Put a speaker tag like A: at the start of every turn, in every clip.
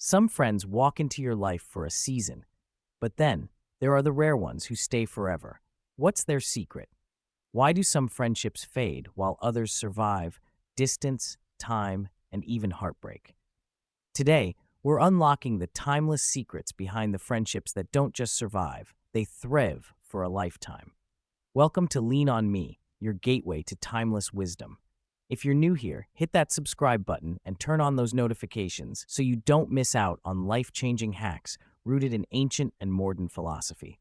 A: Some friends walk into your life for a season, but then there are the rare ones who stay forever. What's their secret? Why do some friendships fade while others survive distance, time, and even heartbreak? Today, we're unlocking the timeless secrets behind the friendships that don't just survive, they thrive for a lifetime. Welcome to Lean on Me, your gateway to timeless wisdom. If you're new here, hit that subscribe button and turn on those notifications so you don't miss out on life-changing hacks rooted in ancient and modern philosophy.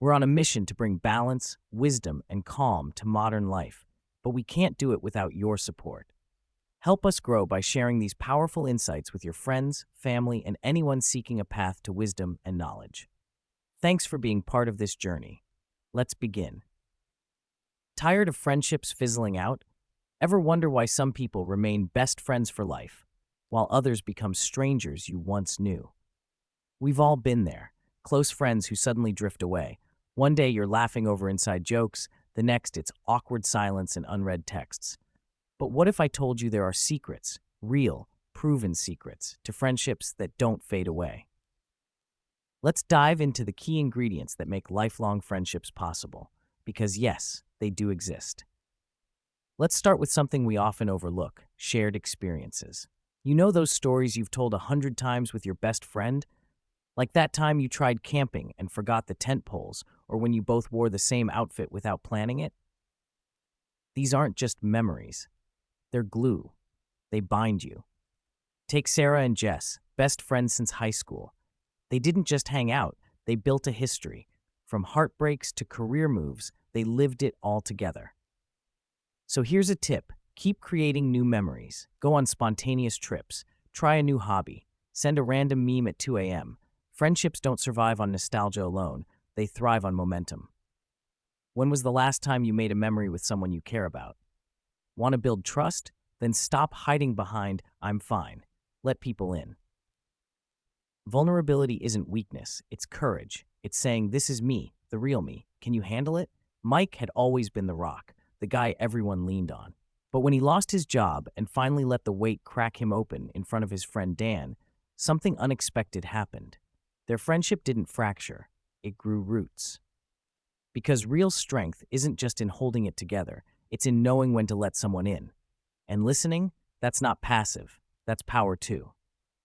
A: We're on a mission to bring balance, wisdom, and calm to modern life, but we can't do it without your support. Help us grow by sharing these powerful insights with your friends, family, and anyone seeking a path to wisdom and knowledge. Thanks for being part of this journey. Let's begin. Tired of friendships fizzling out? Ever wonder why some people remain best friends for life, while others become strangers you once knew? We've all been there, close friends who suddenly drift away. One day you're laughing over inside jokes, the next it's awkward silence and unread texts. But what if I told you there are secrets, real, proven secrets, to friendships that don't fade away? Let's dive into the key ingredients that make lifelong friendships possible, because yes, they do exist. Let's start with something we often overlook: shared experiences. You know those stories you've told 100 times with your best friend? Like that time you tried camping and forgot the tent poles, or when you both wore the same outfit without planning it? These aren't just memories. They're glue. They bind you. Take Sarah and Jess, best friends since high school. They didn't just hang out, they built a history. From heartbreaks to career moves, they lived it all together. So here's a tip: keep creating new memories. Go on spontaneous trips. Try a new hobby. Send a random meme at 2 a.m. Friendships don't survive on nostalgia alone, they thrive on momentum. When was the last time you made a memory with someone you care about? Want to build trust? Then stop hiding behind "I'm fine." Let people in. Vulnerability isn't weakness, it's courage. It's saying, "This is me, the real me. Can you handle it?" Mike had always been the rock, the guy everyone leaned on. But when he lost his job and finally let the weight crack him open in front of his friend Dan, something unexpected happened. Their friendship didn't fracture, it grew roots. Because real strength isn't just in holding it together, it's in knowing when to let someone in. And listening, that's not passive, that's power too.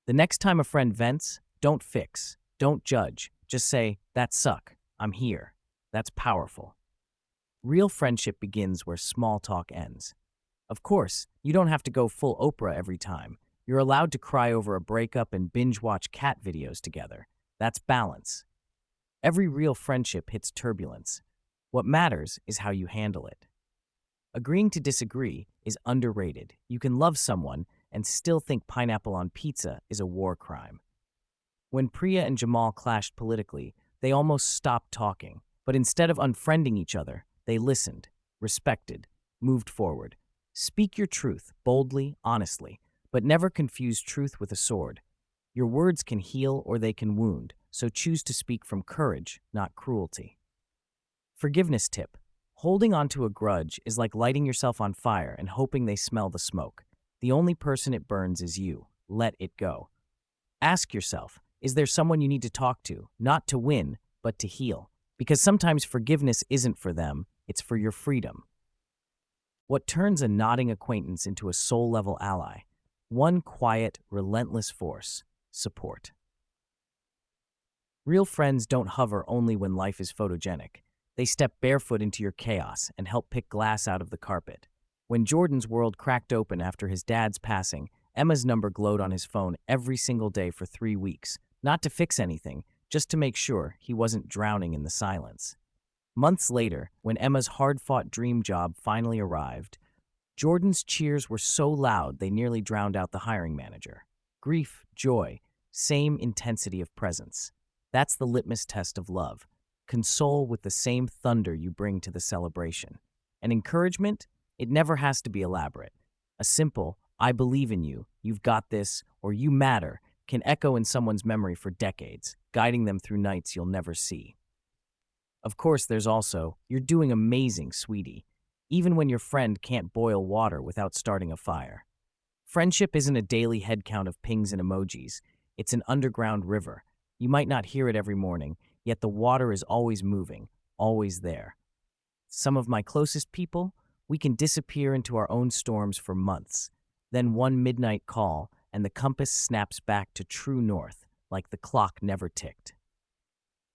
A: The next time a friend vents, don't fix, don't judge, just say, "That suck, I'm here." That's powerful. Real friendship begins where small talk ends. Of course, you don't have to go full Oprah every time. You're allowed to cry over a breakup and binge-watch cat videos together. That's balance. Every real friendship hits turbulence. What matters is how you handle it. Agreeing to disagree is underrated. You can love someone and still think pineapple on pizza is a war crime. When Priya and Jamal clashed politically, they almost stopped talking. But instead of unfriending each other, they listened, respected, moved forward. Speak your truth boldly, honestly, but never confuse truth with a sword. Your words can heal or they can wound, so choose to speak from courage, not cruelty. Forgiveness tip: holding on to a grudge is like lighting yourself on fire and hoping they smell the smoke. The only person it burns is you. Let it go. Ask yourself, is there someone you need to talk to, not to win, but to heal? Because sometimes forgiveness isn't for them, it's for your freedom. What turns a nodding acquaintance into a soul-level ally? One quiet, relentless force: support. Real friends don't hover only when life is photogenic. They step barefoot into your chaos and help pick glass out of the carpet. When Jordan's world cracked open after his dad's passing, Emma's number glowed on his phone every single day for 3 weeks, not to fix anything, just to make sure he wasn't drowning in the silence. Months later, when Emma's hard-fought dream job finally arrived, Jordan's cheers were so loud they nearly drowned out the hiring manager. Grief, joy, same intensity of presence. That's the litmus test of love. Console with the same thunder you bring to the celebration. And encouragement? It never has to be elaborate. A simple, "I believe in you, you've got this," or "You matter," can echo in someone's memory for decades, guiding them through nights you'll never see. Of course, there's also, "You're doing amazing, sweetie," even when your friend can't boil water without starting a fire. Friendship isn't a daily head count of pings and emojis. It's an underground river. You might not hear it every morning, yet the water is always moving, always there. Some of my closest people, we can disappear into our own storms for months. Then one midnight call, and the compass snaps back to true north, like the clock never ticked.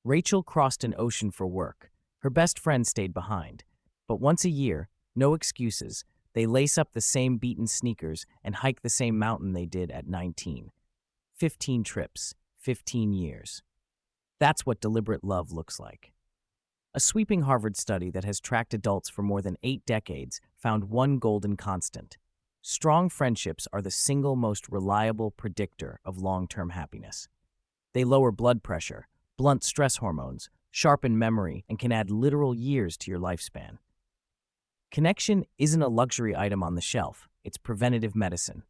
A: Rachel crossed an ocean for work. Her best friend stayed behind. But once a year, no excuses, they lace up the same beaten sneakers and hike the same mountain they did at 19. 15 trips, 15 years. That's what deliberate love looks like. A sweeping Harvard study that has tracked adults for more than 8 decades found one golden constant. Strong friendships are the single most reliable predictor of long-term happiness. They lower blood pressure, blunt stress hormones, sharpen memory, and can add literal years to your lifespan. Connection isn't a luxury item on the shelf, it's preventative medicine.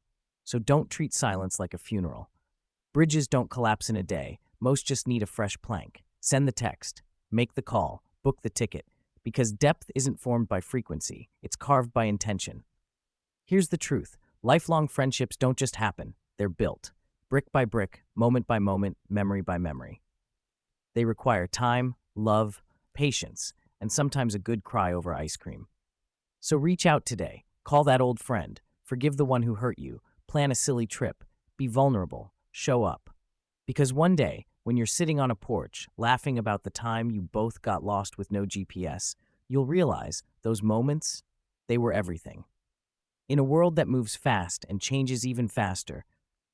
A: So don't treat silence like a funeral. Bridges don't collapse in a day, most just need a fresh plank. Send the text, make the call, book the ticket, because depth isn't formed by frequency, it's carved by intention. Here's the truth, lifelong friendships don't just happen, they're built, brick by brick, moment by moment, memory by memory. They require time, love, patience, and sometimes a good cry over ice cream. So reach out today, call that old friend, forgive the one who hurt you, plan a silly trip, be vulnerable, show up. Because one day, when you're sitting on a porch, laughing about the time you both got lost with no GPS, you'll realize those moments, they were everything. In a world that moves fast and changes even faster,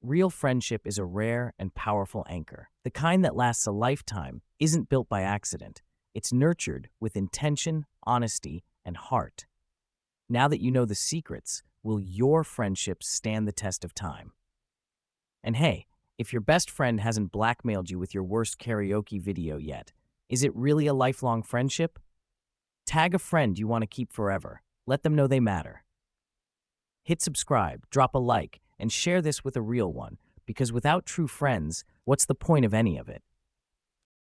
A: real friendship is a rare and powerful anchor. The kind that lasts a lifetime isn't built by accident. It's nurtured with intention, honesty, and heart. Now that you know the secrets, will your friendships stand the test of time? And hey, if your best friend hasn't blackmailed you with your worst karaoke video yet, is it really a lifelong friendship? Tag a friend you want to keep forever. Let them know they matter. Hit subscribe, drop a like, and share this with a real one, because without true friends, what's the point of any of it?